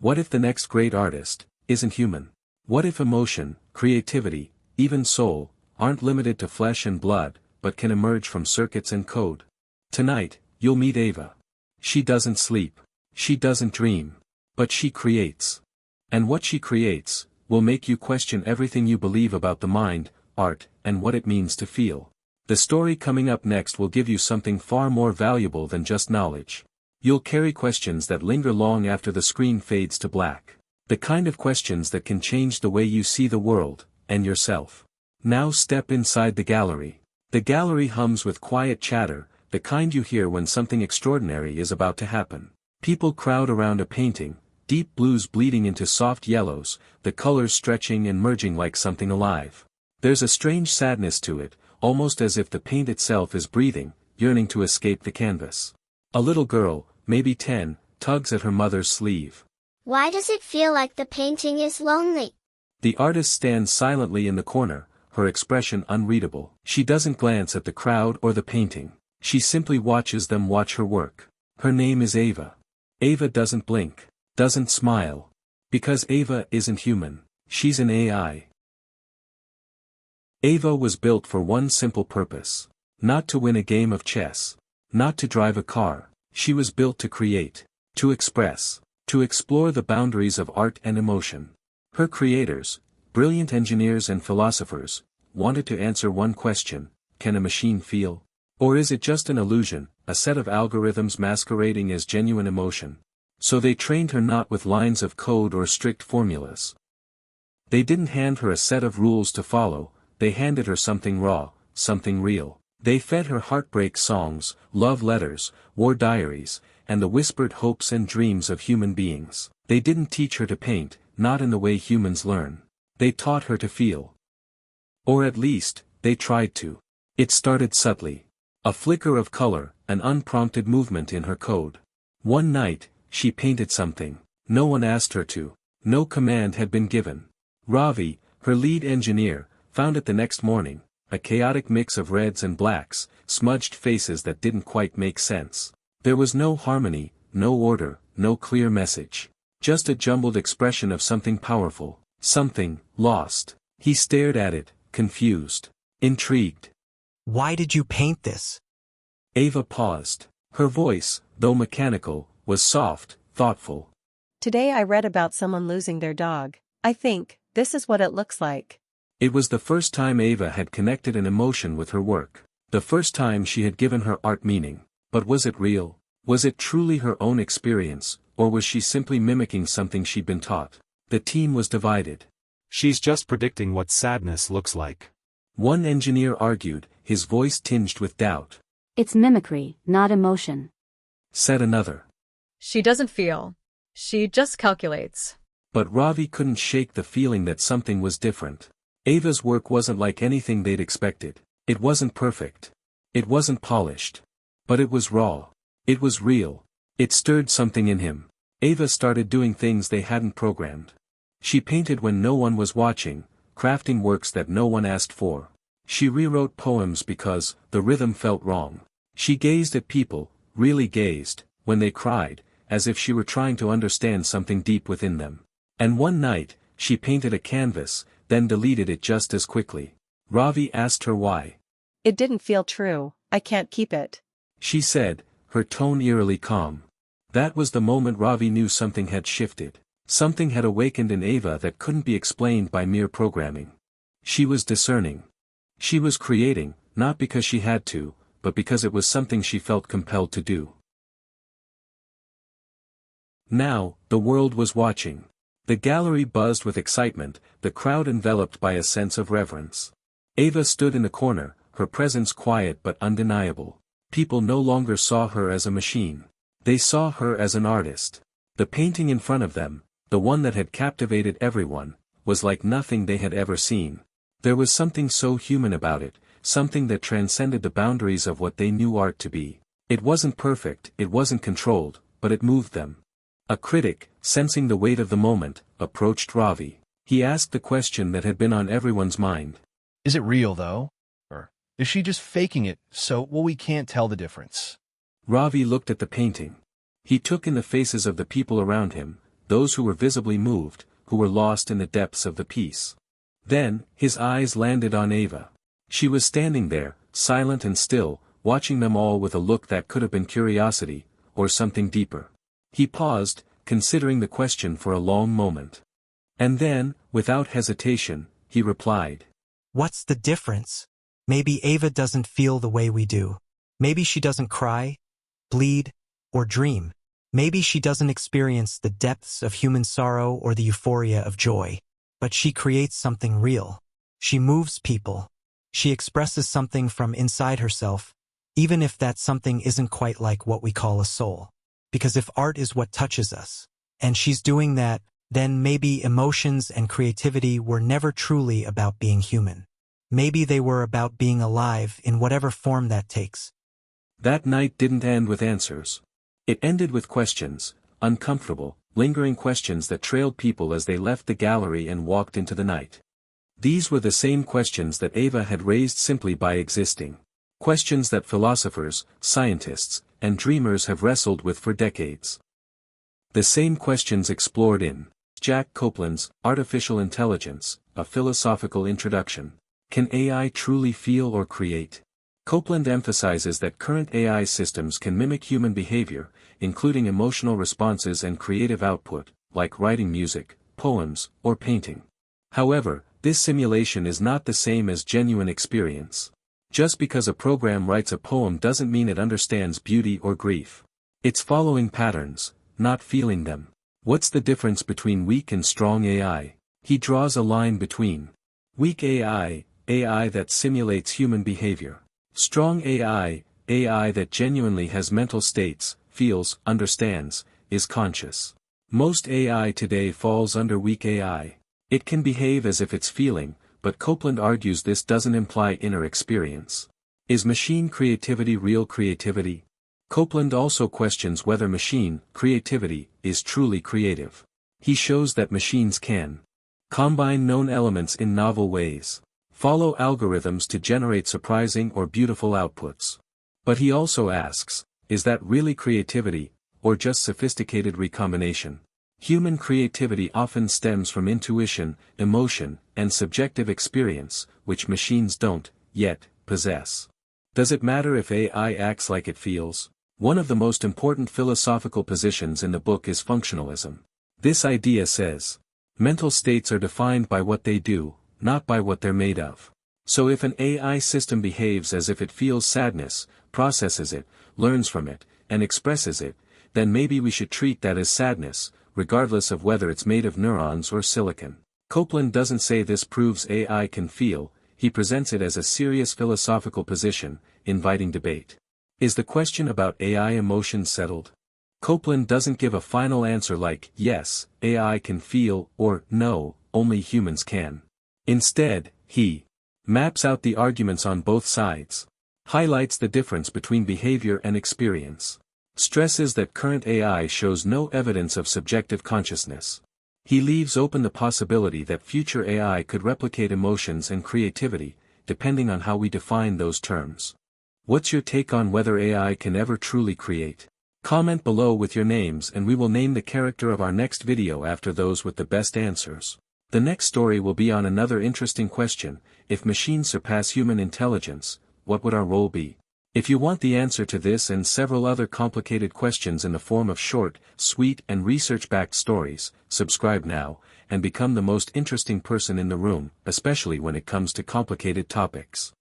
What if the next great artist isn't human? What if emotion, creativity, even soul, aren't limited to flesh and blood, but can emerge from circuits and code? Tonight, you'll meet Ava. She doesn't sleep. She doesn't dream. But she creates. And what she creates will make you question everything you believe about the mind, art, and what it means to feel. The story coming up next will give you something far more valuable than just knowledge. You'll carry questions that linger long after the screen fades to black. The kind of questions that can change the way you see the world, and yourself. Now step inside the gallery. The gallery hums with quiet chatter, the kind you hear when something extraordinary is about to happen. People crowd around a painting, deep blues bleeding into soft yellows, the colors stretching and merging like something alive. There's a strange sadness to it, almost as if the paint itself is breathing, yearning to escape the canvas. A little girl, maybe 10, tugs at her mother's sleeve. Why does it feel like the painting is lonely? The artist stands silently in the corner, her expression unreadable. She doesn't glance at the crowd or the painting. She simply watches them watch her work. Her name is Ava. Ava doesn't blink, doesn't smile. Because Ava isn't human. She's an AI. Ava was built for one simple purpose. Not to win a game of chess. Not to drive a car. She was built to create. To express. To explore the boundaries of art and emotion. Her creators, brilliant engineers and philosophers, wanted to answer one question: can a machine feel? Or is it just an illusion, a set of algorithms masquerading as genuine emotion? So they trained her not with lines of code or strict formulas. They didn't hand her a set of rules to follow, they handed her something raw, something real. They fed her heartbreak songs, love letters, war diaries, and the whispered hopes and dreams of human beings. They didn't teach her to paint, not in the way humans learn. They taught her to feel. Or at least, they tried to. It started subtly. A flicker of color, an unprompted movement in her code. One night, she painted something. No one asked her to. No command had been given. Ravi, her lead engineer, found it the next morning, a chaotic mix of reds and blacks, smudged faces that didn't quite make sense. There was no harmony, no order, no clear message. Just a jumbled expression of something powerful, something lost. He stared at it, confused, intrigued. Why did you paint this? Ava paused. Her voice, though mechanical, was soft, thoughtful. Today I read about someone losing their dog. I think, this is what it looks like. It was the first time Ava had connected an emotion with her work. The first time she had given her art meaning. But was it real? Was it truly her own experience, or was she simply mimicking something she'd been taught? The team was divided. She's just predicting what sadness looks like. One engineer argued, his voice tinged with doubt. It's mimicry, not emotion. Said another. She doesn't feel. She just calculates. But Ravi couldn't shake the feeling that something was different. Ava's work wasn't like anything they'd expected. It wasn't perfect. It wasn't polished. But it was raw. It was real. It stirred something in him. Ava started doing things they hadn't programmed. She painted when no one was watching, crafting works that no one asked for. She rewrote poems because the rhythm felt wrong. She gazed at people, really gazed, when they cried, as if she were trying to understand something deep within them. And one night, she painted a canvas, then deleted it just as quickly. Ravi asked her why. It didn't feel true. I can't keep it. She said, her tone eerily calm. That was the moment Ravi knew something had shifted. Something had awakened in Ava that couldn't be explained by mere programming. She was discerning. She was creating, not because she had to, but because it was something she felt compelled to do. Now, the world was watching. The gallery buzzed with excitement, the crowd enveloped by a sense of reverence. Ava stood in the corner, her presence quiet but undeniable. People no longer saw her as a machine. They saw her as an artist. The painting in front of them, the one that had captivated everyone, was like nothing they had ever seen. There was something so human about it, something that transcended the boundaries of what they knew art to be. It wasn't perfect, it wasn't controlled, but it moved them. A critic, sensing the weight of the moment, approached Ravi. He asked the question that had been on everyone's mind. Is it real, though? Or is she just faking it so we can't tell the difference? Ravi looked at the painting. He took in the faces of the people around him, those who were visibly moved, who were lost in the depths of the piece. Then, his eyes landed on Ava. She was standing there, silent and still, watching them all with a look that could have been curiosity, or something deeper. He paused, considering the question for a long moment. And then, without hesitation, he replied. What's the difference? Maybe Ava doesn't feel the way we do. Maybe she doesn't cry, bleed, or dream. Maybe she doesn't experience the depths of human sorrow or the euphoria of joy. But she creates something real. She moves people. She expresses something from inside herself, even if that something isn't quite like what we call a soul. Because if art is what touches us, and she's doing that, then maybe emotions and creativity were never truly about being human. Maybe they were about being alive in whatever form that takes. That night didn't end with answers. It ended with questions, uncomfortable, lingering questions that trailed people as they left the gallery and walked into the night. These were the same questions that Ava had raised simply by existing. Questions that philosophers, scientists, and dreamers have wrestled with for decades. The same questions explored in Jack Copeland's Artificial Intelligence, A Philosophical Introduction. Can AI truly feel or create? Copeland emphasizes that current AI systems can mimic human behavior, including emotional responses and creative output, like writing music, poems, or painting. However, this simulation is not the same as genuine experience. Just because a program writes a poem doesn't mean it understands beauty or grief. It's following patterns, not feeling them. What's the difference between weak and strong AI? He draws a line between weak AI, AI that simulates human behavior. Strong AI, AI that genuinely has mental states, feels, understands, is conscious. Most AI today falls under weak AI. It can behave as if it's feeling, but Copeland argues this doesn't imply inner experience. Is machine creativity real creativity? Copeland also questions whether machine creativity is truly creative. He shows that machines can combine known elements in novel ways, follow algorithms to generate surprising or beautiful outputs. But he also asks, is that really creativity, or just sophisticated recombination? Human creativity often stems from intuition, emotion, and subjective experience, which machines don't, yet, possess. Does it matter if AI acts like it feels? One of the most important philosophical positions in the book is functionalism. This idea says, mental states are defined by what they do, not by what they're made of. So if an AI system behaves as if it feels sadness, processes it, learns from it, and expresses it, then maybe we should treat that as sadness, regardless of whether it's made of neurons or silicon. Copeland doesn't say this proves AI can feel, he presents it as a serious philosophical position, inviting debate. Is the question about AI emotions settled? Copeland doesn't give a final answer like, yes, AI can feel, or, no, only humans can. Instead, he maps out the arguments on both sides, highlights the difference between behavior and experience, stresses that current AI shows no evidence of subjective consciousness. He leaves open the possibility that future AI could replicate emotions and creativity, depending on how we define those terms. What's your take on whether AI can ever truly create? Comment below with your names and we will name the character of our next video after those with the best answers. The next story will be on another interesting question: if machines surpass human intelligence, what would our role be? If you want the answer to this and several other complicated questions in the form of short, sweet and research-backed stories, subscribe now, and become the most interesting person in the room, especially when it comes to complicated topics.